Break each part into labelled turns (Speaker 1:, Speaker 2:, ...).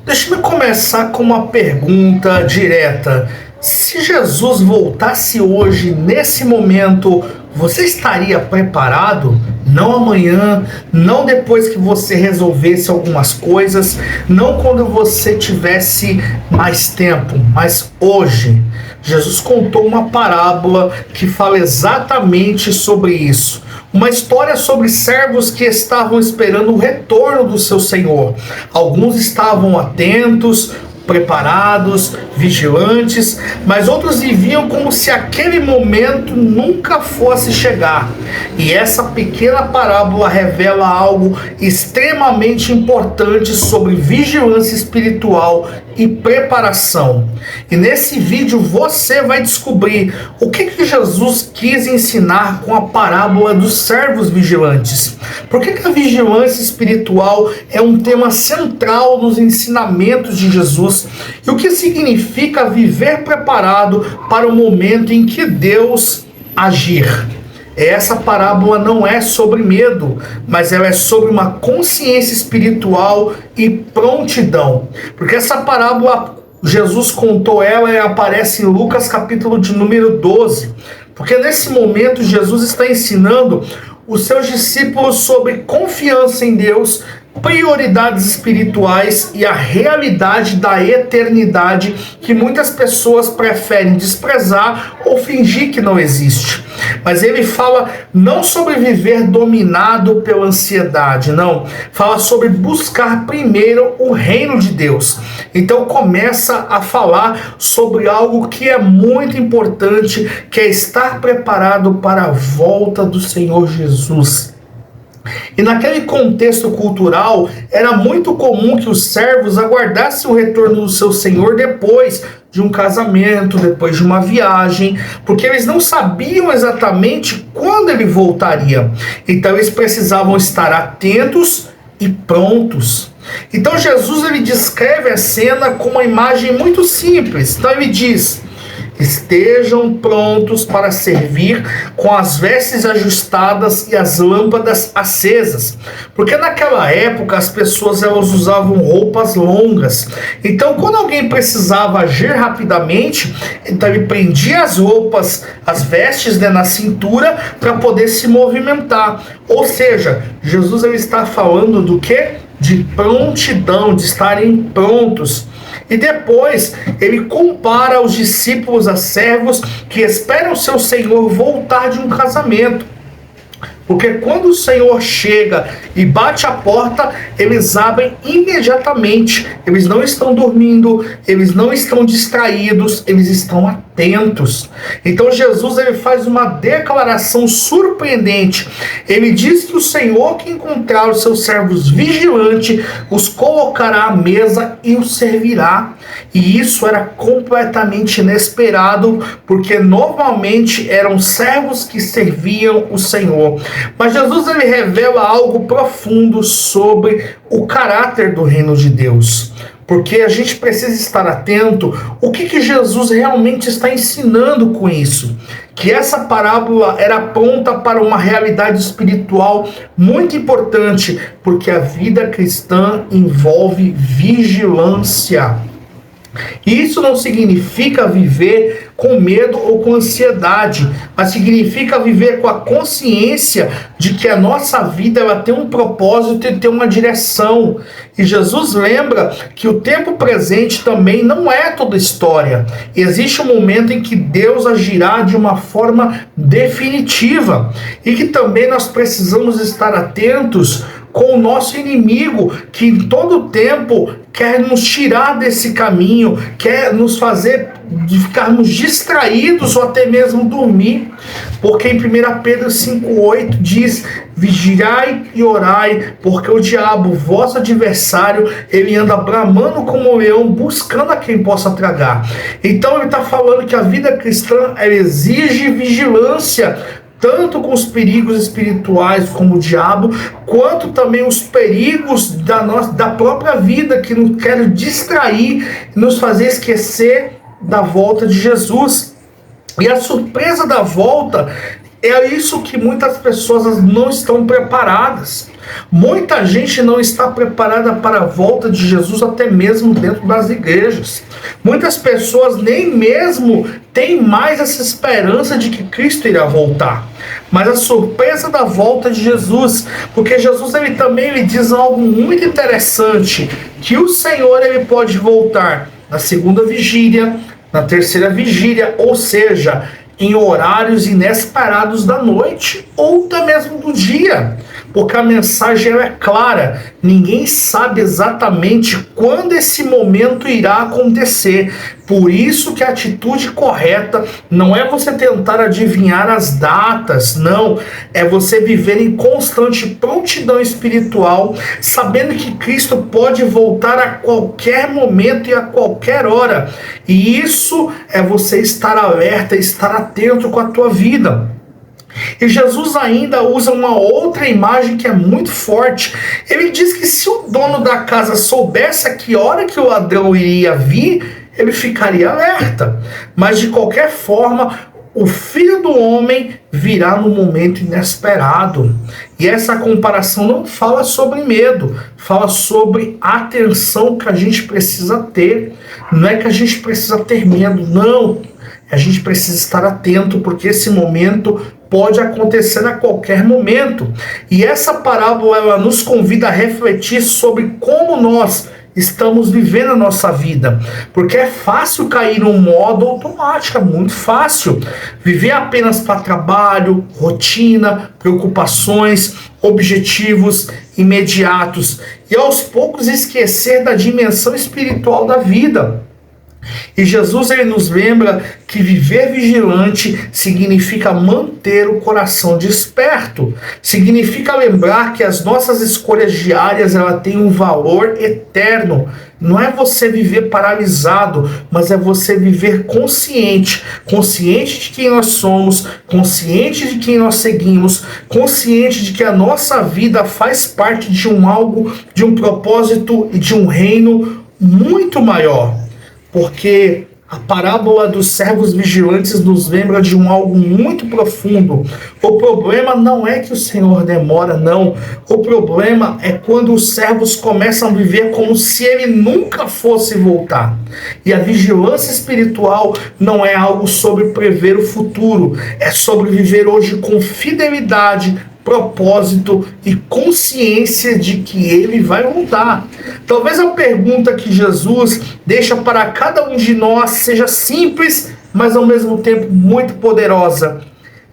Speaker 1: Deixa eu começar com uma pergunta direta. Se Jesus voltasse hoje, nesse momento, você estaria preparado? Não amanhã, não depois que você resolvesse algumas coisas, não quando você tivesse mais tempo, mas hoje. Jesus contou uma parábola que fala exatamente sobre isso. Uma história sobre servos que estavam esperando o retorno do seu senhor. Alguns estavam atentos, preparados, vigilantes, mas outros viviam como se aquele momento nunca fosse chegar. E essa pequena parábola revela algo extremamente importante sobre vigilância espiritual e preparação. E nesse vídeo você vai descobrir o que Jesus quis ensinar com a parábola dos servos vigilantes. Por que a vigilância espiritual é um tema central nos ensinamentos de Jesus? E o que significa viver preparado para o momento em que Deus agir? Essa parábola não é sobre medo, mas ela é sobre uma consciência espiritual e prontidão. Porque essa parábola, Jesus contou ela e aparece em Lucas capítulo de número 12. Porque nesse momento Jesus está ensinando os seus discípulos sobre confiança em Deus, prioridades espirituais e a realidade da eternidade que muitas pessoas preferem desprezar ou fingir que não existe. Mas ele fala não sobre viver dominado pela ansiedade, não. Fala sobre buscar primeiro o reino de Deus. Então começa a falar sobre algo que é muito importante, que é estar preparado para a volta do Senhor Jesus. E naquele contexto cultural, era muito comum que os servos aguardassem o retorno do seu senhor depois de um casamento, depois de uma viagem, porque eles não sabiam exatamente quando ele voltaria. Então eles precisavam estar atentos e prontos. Então Jesus ele descreve a cena com uma imagem muito simples. Então ele diz: estejam prontos para servir com as vestes ajustadas e as lâmpadas acesas. Porque naquela época as pessoas elas usavam roupas longas. Então quando alguém precisava agir rapidamente, então ele prendia as roupas, as vestes na cintura para poder se movimentar. Ou seja, Jesus ele está falando do quê? De prontidão, de estarem prontos. E depois ele compara os discípulos a servos que esperam seu senhor voltar de um casamento. Porque quando o Senhor chega e bate a porta, eles abrem imediatamente. Eles não estão dormindo, eles não estão distraídos, eles estão atentos. Então Jesus ele faz uma declaração surpreendente. Ele diz que o Senhor que encontrar os seus servos vigilantes, os colocará à mesa e os servirá. E isso era completamente inesperado, porque normalmente eram servos que serviam o Senhor. Mas Jesus ele revela algo profundo sobre o caráter do reino de Deus. Porque a gente precisa estar atento o que Jesus realmente está ensinando com isso. Que essa parábola era pronta para uma realidade espiritual muito importante, porque a vida cristã envolve vigilância. E isso não significa viver com medo ou com ansiedade, mas significa viver com a consciência de que a nossa vida ela tem um propósito e tem uma direção. E Jesus lembra que o tempo presente também não é toda história. Existe um momento em que Deus agirá de uma forma definitiva e que também nós precisamos estar atentos com o nosso inimigo, que em todo tempo quer nos tirar desse caminho, quer nos fazer de ficarmos distraídos ou até mesmo dormir. Porque em 1 Pedro 5,8 diz: vigiai e orai, porque o diabo, vosso adversário, ele anda bramando como um leão, buscando a quem possa tragar. Então ele está falando que a vida cristã ela exige vigilância, tanto com os perigos espirituais como o diabo, quanto também os perigos da própria vida, que nos querem distrair, nos fazer esquecer da volta de Jesus. E a surpresa da volta é isso que muitas pessoas não estão preparadas. Muita gente não está preparada para a volta de Jesus, até mesmo dentro das igrejas. Muitas pessoas nem mesmo têm mais essa esperança de que Cristo irá voltar. Mas a surpresa da volta de Jesus, porque Jesus ele diz algo muito interessante, que o Senhor ele pode voltar na segunda vigília, na terceira vigília, ou seja, em horários inesperados da noite ou até mesmo do dia, porque a mensagem é clara, ninguém sabe exatamente quando esse momento irá acontecer. Por isso que a atitude correta não é você tentar adivinhar as datas, não, é você viver em constante prontidão espiritual, sabendo que Cristo pode voltar a qualquer momento e a qualquer hora. E isso é você estar alerta, estar atento com a tua vida. E Jesus ainda usa uma outra imagem que é muito forte. Ele diz que se o dono da casa soubesse a que hora que o ladrão iria vir, ele ficaria alerta. Mas de qualquer forma, o Filho do Homem virá no momento inesperado. E essa comparação não fala sobre medo, fala sobre atenção que a gente precisa ter. Não é que a gente precisa ter medo, não. A gente precisa estar atento, porque esse momento pode acontecer a qualquer momento. E essa parábola ela nos convida a refletir sobre como nós estamos vivendo a nossa vida, porque é fácil cair num modo automático, é muito fácil viver apenas para trabalho, rotina, preocupações, objetivos imediatos e aos poucos esquecer da dimensão espiritual da vida. E Jesus ele nos lembra que viver vigilante significa manter o coração desperto, significa lembrar que as nossas escolhas diárias ela têm um valor eterno. Não é você viver paralisado, mas é você viver consciente, consciente de quem nós somos, consciente de quem nós seguimos, consciente de que a nossa vida faz parte de algo, de um propósito e de um reino muito maior. Porque a parábola dos servos vigilantes nos lembra de algo muito profundo. O problema não é que o Senhor demora, não. O problema é quando os servos começam a viver como se ele nunca fosse voltar. E a vigilância espiritual não é algo sobre prever o futuro, é sobre viver hoje com fidelidade, propósito e consciência de que ele vai voltar. Talvez a pergunta que Jesus deixa para cada um de nós seja simples, mas ao mesmo tempo muito poderosa.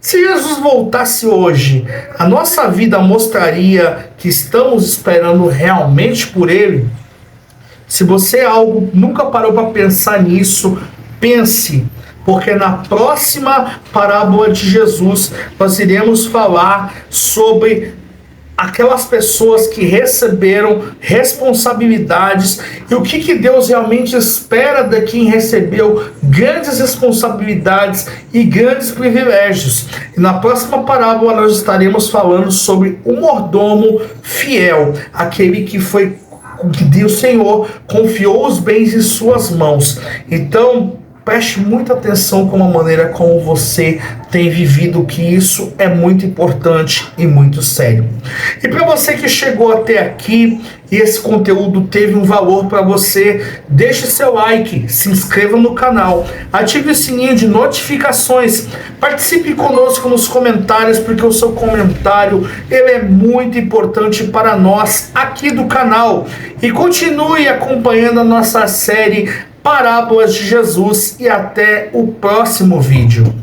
Speaker 1: Se Jesus voltasse hoje, a nossa vida mostraria que estamos esperando realmente por ele? Se você nunca parou para pensar nisso, pense. Porque na próxima parábola de Jesus, nós iremos falar sobre aquelas pessoas que receberam responsabilidades e o que Deus realmente espera de quem recebeu grandes responsabilidades e grandes privilégios. E na próxima parábola nós estaremos falando sobre o mordomo fiel, aquele que o Senhor confiou os bens em suas mãos. Então, preste muita atenção com a maneira como você tem vivido, que isso é muito importante e muito sério. E para você que chegou até aqui e esse conteúdo teve um valor para você, deixe seu like, se inscreva no canal, ative o sininho de notificações, participe conosco nos comentários, porque o seu comentário ele é muito importante para nós aqui do canal. E continue acompanhando a nossa série Parábolas de Jesus e até o próximo vídeo.